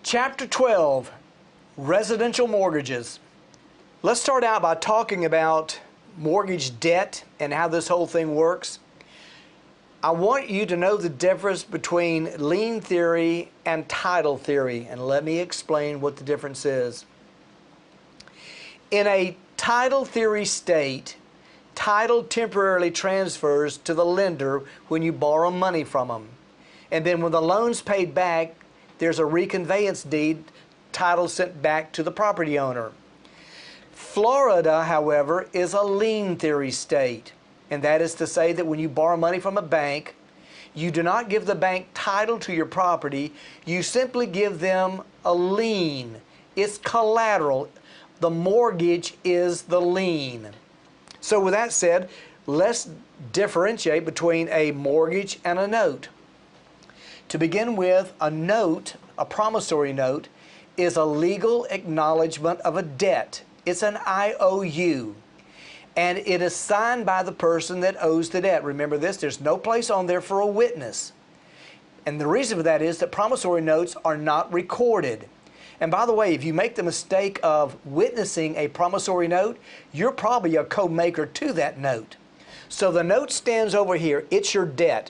Chapter 12, Residential Mortgages. Let's start out by talking about mortgage debt and how this whole thing works. I want you to know the difference between lien theory and title theory, and let me explain what the difference is. In a title theory state, title temporarily transfers to the lender when you borrow money from them. And then when the loan's paid back, there's a reconveyance deed, title sent back to the property owner. Florida, however, is a lien theory state. And that is to say that when you borrow money from a bank, you do not give the bank title to your property, you simply give them a lien. It's collateral. The mortgage is the lien. So with that said, let's differentiate between a mortgage and a note. To begin with, a note, a promissory note, is a legal acknowledgement of a debt. It's an IOU. And it is signed by the person that owes the debt. Remember this, there's no place on there for a witness. And the reason for that is that promissory notes are not recorded. And by the way, if you make the mistake of witnessing a promissory note, you're probably a co-maker to that note. So the note stands over here, it's your debt.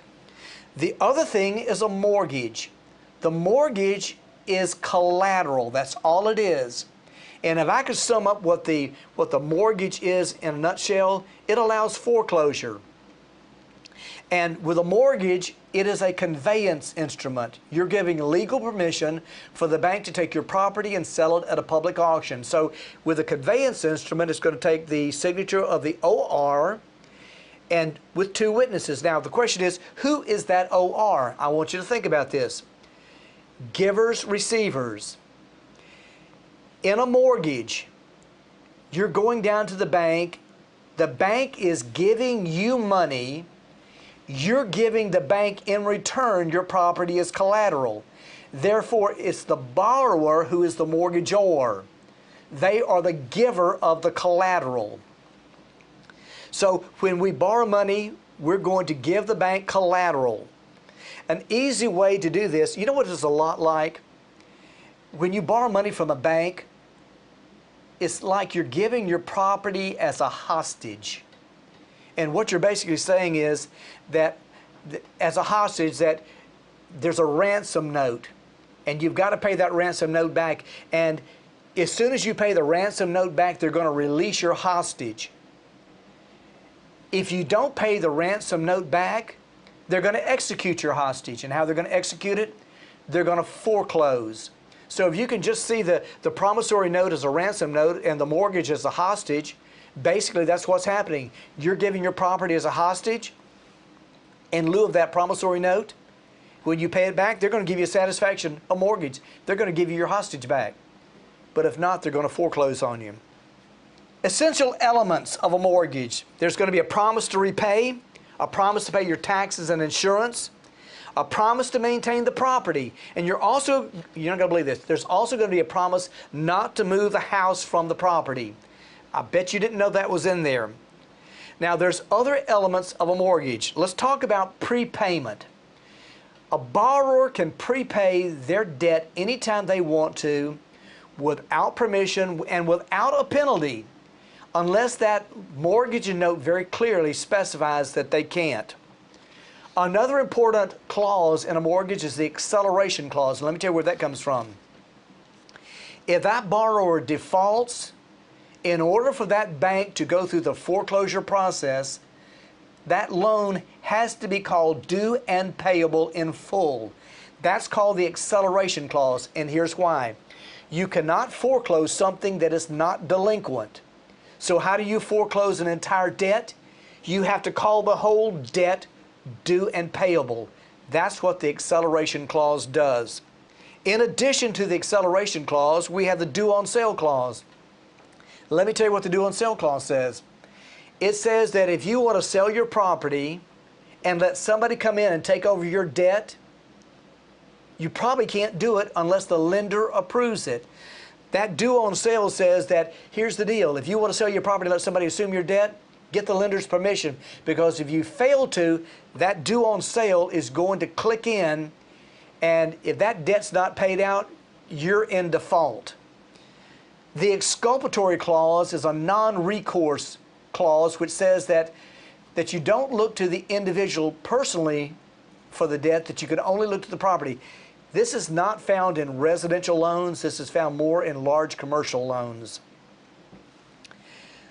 The other thing is a mortgage. The mortgage is collateral, that's all it is. And if I could sum up what the mortgage is in a nutshell, it allows foreclosure. And with a mortgage, it is a conveyance instrument. You're giving legal permission for the bank to take your property and sell it at a public auction. So with a conveyance instrument, it's going to take the signature of the OR and with two witnesses. Now the question is, who is that OR? I want you to think about this. Givers, receivers. In a mortgage, you're going down to the bank is giving you money, you're giving the bank in return your property as collateral. Therefore, it's the borrower who is the mortgagor. They are the giver of the collateral. So when we borrow money, we're going to give the bank collateral. An easy way to do this, you know what it's a lot like? When you borrow money from a bank, it's like you're giving your property as a hostage. And what you're basically saying is that as a hostage, that there's a ransom note and you've got to pay that ransom note back. And as soon as you pay the ransom note back, they're going to release your hostage. If you don't pay the ransom note back, they're going to execute your hostage. And how they're going to execute it? They're going to foreclose. So if you can just see the promissory note as a ransom note and the mortgage as a hostage, basically that's what's happening. You're giving your property as a hostage in lieu of that promissory note. When you pay it back, they're going to give you a satisfaction, a mortgage. They're going to give you your hostage back. But if not, they're going to foreclose on you. Essential elements of a mortgage. There's going to be a promise to repay, a promise to pay your taxes and insurance, a promise to maintain the property. And you're not going to believe this, there's also going to be a promise not to move the house from the property. I bet you didn't know that was in there. Now there's other elements of a mortgage. Let's talk about prepayment. A borrower can prepay their debt anytime they want to without permission and without a penalty, unless that mortgage note very clearly specifies that they can't. Another important clause in a mortgage is the acceleration clause. Let me tell you where that comes from. If that borrower defaults, in order for that bank to go through the foreclosure process, that loan has to be called due and payable in full. That's called the acceleration clause, and here's why. You cannot foreclose something that is not delinquent. So how do you foreclose an entire debt? You have to call the whole debt due and payable. That's what the acceleration clause does. In addition to the acceleration clause, we have the due on sale clause. Let me tell you what the due on sale clause says. It says that if you want to sell your property and let somebody come in and take over your debt, you probably can't do it unless the lender approves it. That due on sale says that here's the deal. If you want to sell your property and let somebody assume your debt, get the lender's permission, because if you fail to, that due on sale is going to click in, and if that debt's not paid out, you're in default. The exculpatory clause is a non-recourse clause which says that you don't look to the individual personally for the debt, that you can only look to the property. This is not found in residential loans. This is found more in large commercial loans.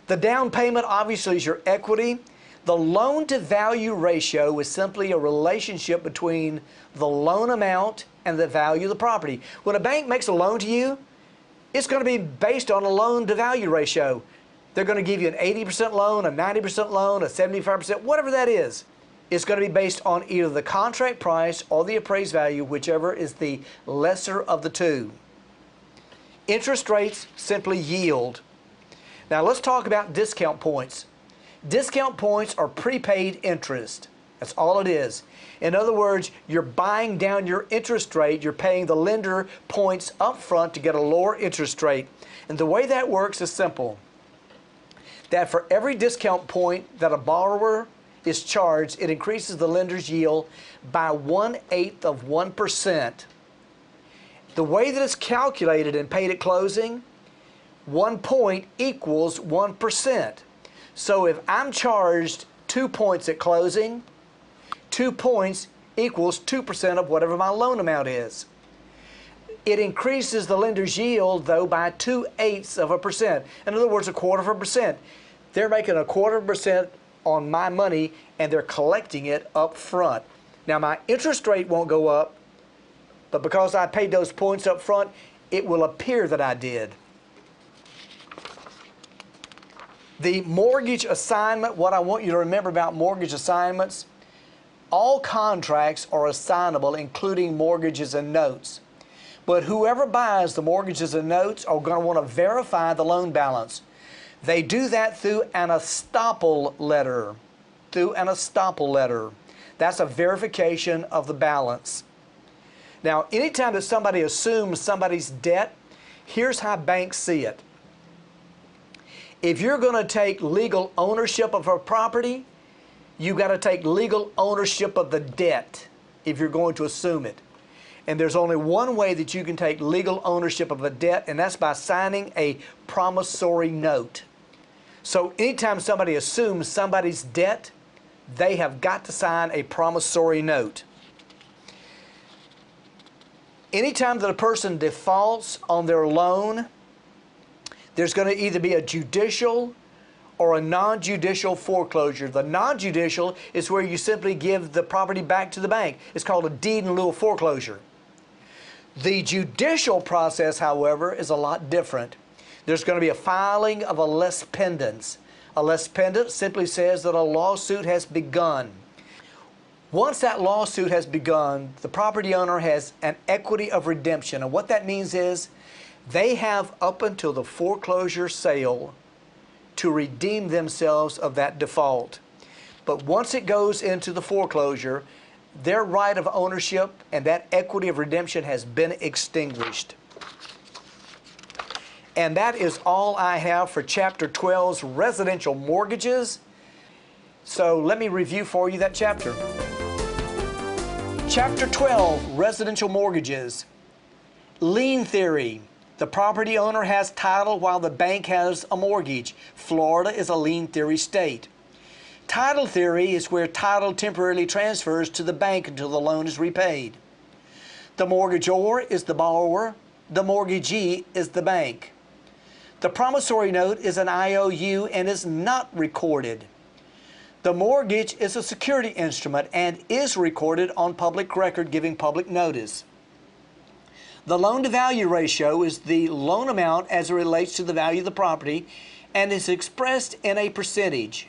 The down payment obviously is your equity. The loan-to-value ratio is simply a relationship between the loan amount and the value of the property. When a bank makes a loan to you, it's going to be based on a loan-to-value ratio. They're going to give you an 80% loan, a 90% loan, a 75%, whatever that is. It's going to be based on either the contract price or the appraised value, whichever is the lesser of the two. Interest rates simply yield. Now let's talk about discount points. Discount points are prepaid interest. That's all it is. In other words, you're buying down your interest rate. You're paying the lender points up front to get a lower interest rate. And the way that works is simple. That for every discount point that a borrower is charged, it increases the lender's yield by 1/8 of 1%. The way that it's calculated and paid at closing, 1 point equals 1%. So if I'm charged 2 points at closing, 2 points equals 2% of whatever my loan amount is. It increases the lender's yield, though, by 2/8 of a percent. In other words, 1/4 of a percent. They're making 1/4 of a percent on my money, and they're collecting it up front. Now, my interest rate won't go up, but because I paid those points up front, it will appear that I did. The mortgage assignment, what I want you to remember about mortgage assignments, all contracts are assignable, including mortgages and notes. But whoever buys the mortgages and notes are going to want to verify the loan balance. They do that through an estoppel letter. That's a verification of the balance. Now, anytime that somebody assumes somebody's debt, here's how banks see it. If you're going to take legal ownership of a property, you've got to take legal ownership of the debt if you're going to assume it. And there's only one way that you can take legal ownership of a debt, and that's by signing a promissory note. So anytime somebody assumes somebody's debt, they have got to sign a promissory note. Anytime that a person defaults on their loan, there's going to either be a judicial or a non-judicial foreclosure. The non-judicial is where you simply give the property back to the bank. It's called a deed in lieu of foreclosure. The judicial process, however, is a lot different. There's going to be a filing of a lis pendens. A lis pendens simply says that a lawsuit has begun. Once that lawsuit has begun, the property owner has an equity of redemption. And what that means is they have up until the foreclosure sale to redeem themselves of that default. But once it goes into the foreclosure, their right of ownership and that equity of redemption has been extinguished. And that is all I have for Chapter 12's residential mortgages. So let me review for you that chapter. Chapter 12, residential mortgages. Lien theory. The property owner has title while the bank has a mortgage. Florida is a lien theory state. Title theory is where title temporarily transfers to the bank until the loan is repaid. The mortgagor is the borrower. The mortgagee is the bank. The promissory note is an IOU and is not recorded. The mortgage is a security instrument and is recorded on public record, giving public notice. The loan-to-value ratio is the loan amount as it relates to the value of the property and is expressed in a percentage.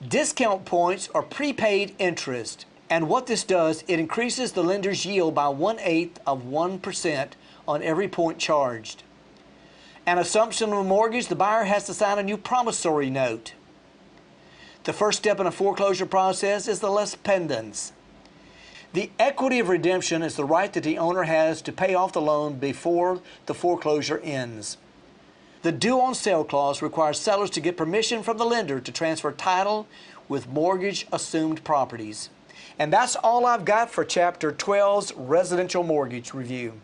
Discount points are prepaid interest, and what this does, it increases the lender's yield by 1/8 of 1% on every point charged. An assumption of a mortgage, the buyer has to sign a new promissory note. The first step in a foreclosure process is the lis pendens. The equity of redemption is the right that the owner has to pay off the loan before the foreclosure ends. The due on sale clause requires sellers to get permission from the lender to transfer title with mortgage assumed properties. And that's all I've got for Chapter 12's residential mortgage review.